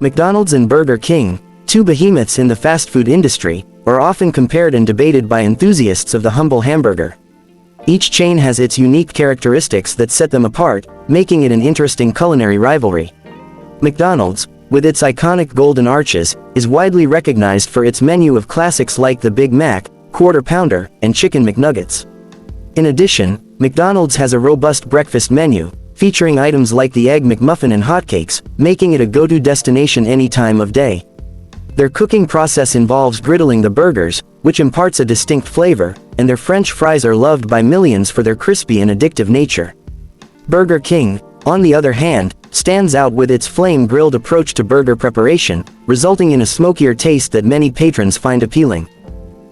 McDonald's and Burger King, two behemoths in the fast food industry, are often compared and debated by enthusiasts of the humble hamburger. Each chain has its unique characteristics that set them apart, making it an interesting culinary rivalry. McDonald's, with its iconic golden arches, is widely recognized for its menu of classics like the Big Mac, Quarter Pounder, and Chicken McNuggets. In addition, McDonald's has a robust breakfast menu, featuring items like the Egg McMuffin and hotcakes, making it a go-to destination any time of day. Their cooking process involves griddling the burgers, which imparts a distinct flavor, and their French fries are loved by millions for their crispy and addictive nature. Burger King, on the other hand, stands out with its flame-grilled approach to burger preparation, resulting in a smokier taste that many patrons find appealing.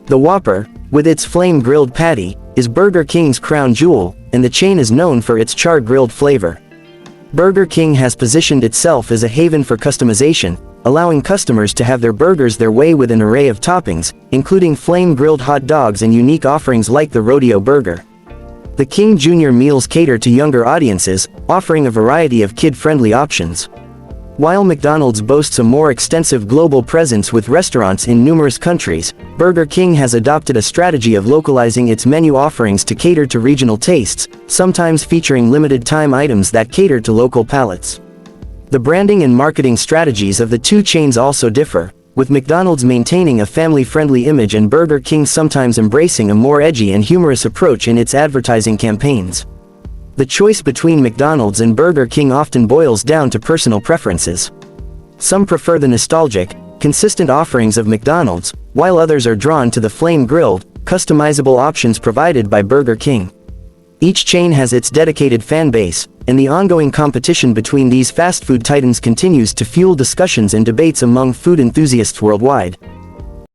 The Whopper, with its flame-grilled patty, is Burger King's crown jewel, and the chain is known for its char-grilled flavor. Burger King has positioned itself as a haven for customization, allowing customers to have their burgers their way with an array of toppings, including flame-grilled hot dogs and unique offerings like the Rodeo Burger. The King Jr. meals cater to younger audiences, offering a variety of kid-friendly options. While McDonald's boasts a more extensive global presence with restaurants in numerous countries, Burger King has adopted a strategy of localizing its menu offerings to cater to regional tastes, sometimes featuring limited-time items that cater to local palates. The branding and marketing strategies of the two chains also differ, with McDonald's maintaining a family-friendly image and Burger King sometimes embracing a more edgy and humorous approach in its advertising campaigns. The choice between McDonald's and Burger King often boils down to personal preferences. Some prefer the nostalgic, consistent offerings of McDonald's, while others are drawn to the flame-grilled, customizable options provided by Burger King. Each chain has its dedicated fan base, and the ongoing competition between these fast food titans continues to fuel discussions and debates among food enthusiasts worldwide.